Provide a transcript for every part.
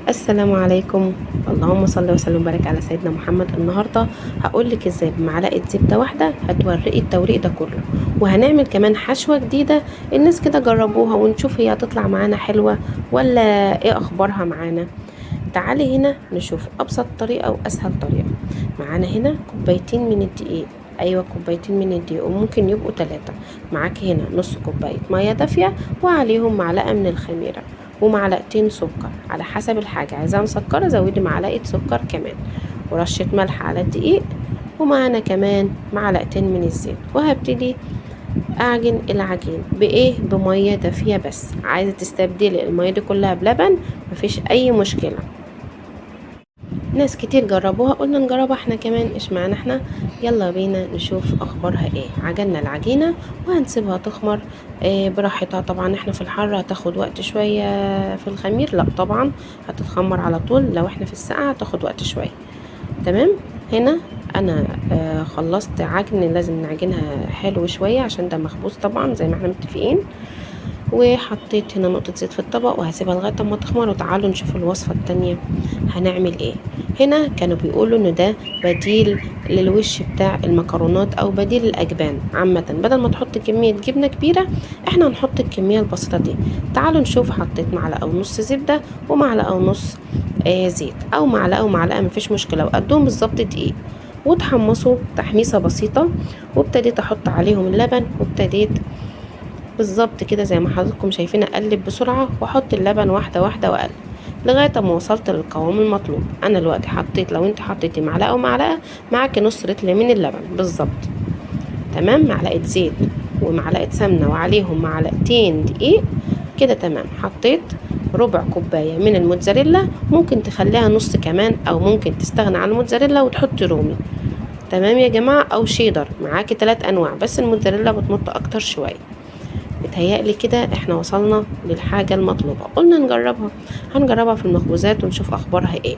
السلام عليكم. اللهم صل وسلم وبارك على سيدنا محمد. النهارده هقول لك ازاي بمعلقه زبده واحده هتورقي التوريق ده كله، وهنعمل كمان حشوه جديده. الناس كده جربوها ونشوف هي هتطلع معانا حلوه ولا ايه اخبارها معانا. تعالي هنا نشوف ابسط طريقه واسهل طريقه. معانا هنا كوبايتين من الدقيق، ايوه كوبايتين من الدقيق وممكن يبقوا 3. معاك هنا نص كوبايه ميه دافيه وعليهم معلقه من الخميره ومعلقتين سكر على حسب الحاجه، عايزاها مسكره زودي معلقه سكر كمان، ورشه ملح على الدقيق، ومعانا كمان معلقتين من الزيت. وهبتدي اعجن العجين بايه؟ بميه دافيه بس. عايزه تستبدلي الميه دي كلها بلبن مفيش اي مشكله. ناس كتير جربوها، قلنا نجربها احنا كمان، اشمعنى احنا؟ يلا بينا نشوف اخبارها ايه. عجننا العجينه وهنسيبها تخمر براحتها. طبعا احنا في الحر هتاخد وقت شويه في الخمير، لا طبعا هتتخمر على طول. لو احنا في الساقعه هتاخد وقت شويه. تمام. هنا انا خلصت عجن، لازم نعجنها حلو شويه عشان ده مخبوز طبعا زي ما احنا متفقين. وحطيت هنا نقطة زيت في الطبق وهسيبها لغاية ما تخمر. وتعالوا نشوف الوصفة التانية هنعمل ايه. هنا كانوا بيقولوا ان ده بديل للوش بتاع المكرونات او بديل الاجبان عامة. بدل ما تحط كمية جبنة كبيرة احنا هنحط الكمية البسيطة دي. تعالوا نشوف. حطيت معلقة ونص زبدة ومعلقة ونص زيت، او معلقة ومعلقة مفيش مشكلة، وقدهم بالظبط دقيق، وتحمصوا تحميصة بسيطة. وابتديت احط عليهم اللبن، وابتديت بالظبط كده زي ما حضراتكم شايفين اقلب بسرعه واحط اللبن واحده واحده واقلب لغايه ما وصلت للقوام المطلوب. انا دلوقتي حطيت، لو انت حطيتي معلقه ومعلقه معاكي نص رتل من اللبن بالظبط. تمام. معلقه زيت ومعلقه سمنه وعليهم معلقتين دقيق كده. تمام. حطيت ربع كوبايه من الموتزاريلا، ممكن تخليها نص كمان، او ممكن تستغنى عن الموتزاريلا وتحطي رومي. تمام يا جماعه، او شيدر. معاكي 3 انواع بس الموتزاريلا بتمط اكتر شويه. بتهيألي كده احنا وصلنا للحاجة المطلوبة. قلنا نجربها، هنجربها في المخبوزات ونشوف اخبارها ايه،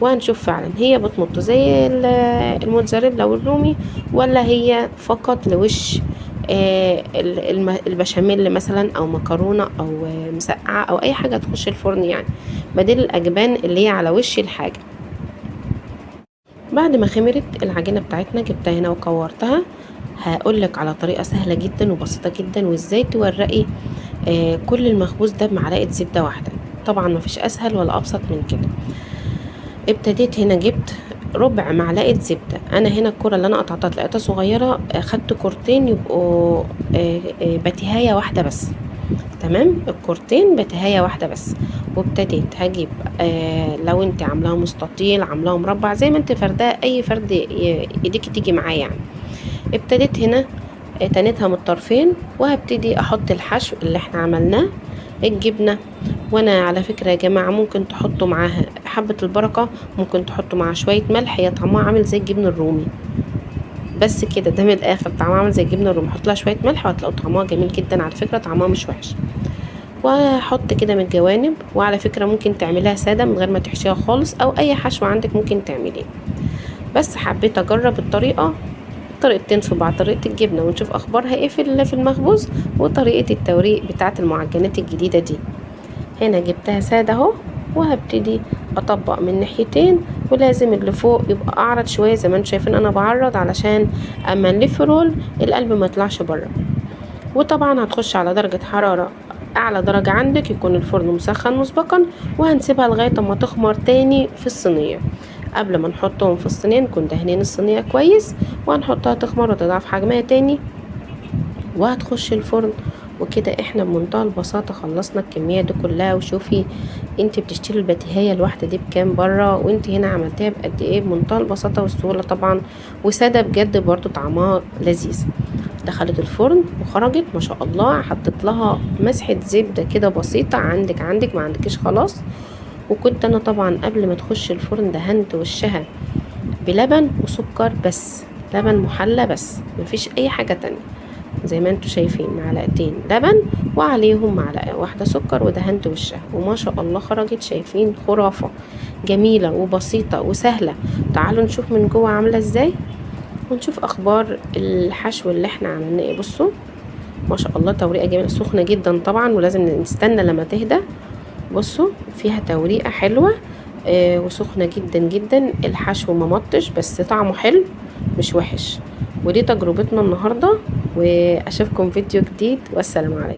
وهنشوف فعلا هي بتمط زي الموتزاريلا والرومي، ولا هي فقط لوش البشاميل مثلا، او مكرونة، او مسقعة، او اي حاجة تخش الفرن يعني، بديل الاجبان اللي هي على وش الحاجة. بعد ما خمرت العجينة بتاعتنا جبتها هنا وكورتها. هقولك على طريقة سهلة جدا وبسيطة جدا، وازاي تورقي كل المخبوز ده بمعلقة زبدة واحدة. طبعا مفيش اسهل ولا ابسط من كده. ابتديت هنا جبت ربع معلقة زبدة. انا هنا الكرة اللي انا قطعتها لقيتها صغيرة، خدت كورتين يبقوا بتهاية واحدة بس. تمام. الكورتين بتهاية واحدة بس. وابتديت هجيب لو انت عاملاها مستطيل عاملاها مربع زي ما انت فرداه، اي فرد ايديك تيجي معاه يعني. ابتديت هنا تنيتها من الطرفين، وهبتدي احط الحشو اللي احنا عملناه. الجبنة، وانا على فكرة يا جماعة ممكن تحطوا معاها حبة البركة، ممكن تحطوا معاها شوية ملح، هي طعمها عامل زي الجبن الرومي. بس كده، ده من الاخر طعمها عامل زي الجبنة الرومي. حط لها شوية ملح وهتلاقوا طعمها جميل جدا، على فكرة طعمها مش وحش. وهحط كده من الجوانب. وعلى فكرة ممكن تعمليها سادة من غير ما تحشيها خالص، او اي حشو عندك ممكن تعمليه. بس حبيت اجرب طريقتين في بعض، طريقة الجبنة ونشوف اخبارها ايه في المخبوز، وطريقة التوريق بتاعة المعجنات الجديدة دي. هنا جبتها سادة اهو، وهبتدي اطبق من ناحيتين، ولازم اللي فوق يبقى اعرض شوية زي ما انتم شايفين انا بعرض، علشان اما نلف رول القلب ما يطلعش بره. وطبعا هتخش على درجة حرارة اعلى درجة عندك، يكون الفرن مسخن مسبقا، وهنسيبها لغاية ما تخمر تاني في الصينية. قبل ما نحطهم في الصينية نكون دهنين الصينية كويس، وهنحطها تخمر وتضاعف حجمها تاني، وهتخش الفرن. وكده احنا بمنتهى البساطة خلصنا الكمية دي كلها. وشوفي انت بتشتري البتيهية الواحدة دي بكام بره، وانت هنا عملتيها بقد ايه، بمنتهى البساطة والسهولة طبعا، وسادة بجد برضو طعمها لذيذ. دخلت الفرن وخرجت ما شاء الله. حطيت لها مسحة زبدة كده بسيطة، عندك ما عندكش خلاص. وكنت انا طبعا قبل ما تخش الفرن دهنت وشها بلبن وسكر بس، لبن محلى بس، مفيش اي حاجة تانية. زي ما انتوا شايفين معلقتين لبن وعليهم معلقة واحدة سكر، ودهنت وشها وما شاء الله خرجت. شايفين خرافة جميلة وبسيطة وسهلة. تعالوا نشوف من جوه عاملة ازاي، ونشوف اخبار الحشو اللي احنا عملناه ايه. بصوا ما شاء الله توريقة جميلة، سخنة جدا طبعا ولازم نستنى لما تهدى. بصوا فيها توريقة حلوة وسخنة جدا جدا. الحشو ممطش بس طعمه حلو مش وحش. ودي تجربتنا النهاردة، واشوفكم فيديو جديد والسلام عليكم.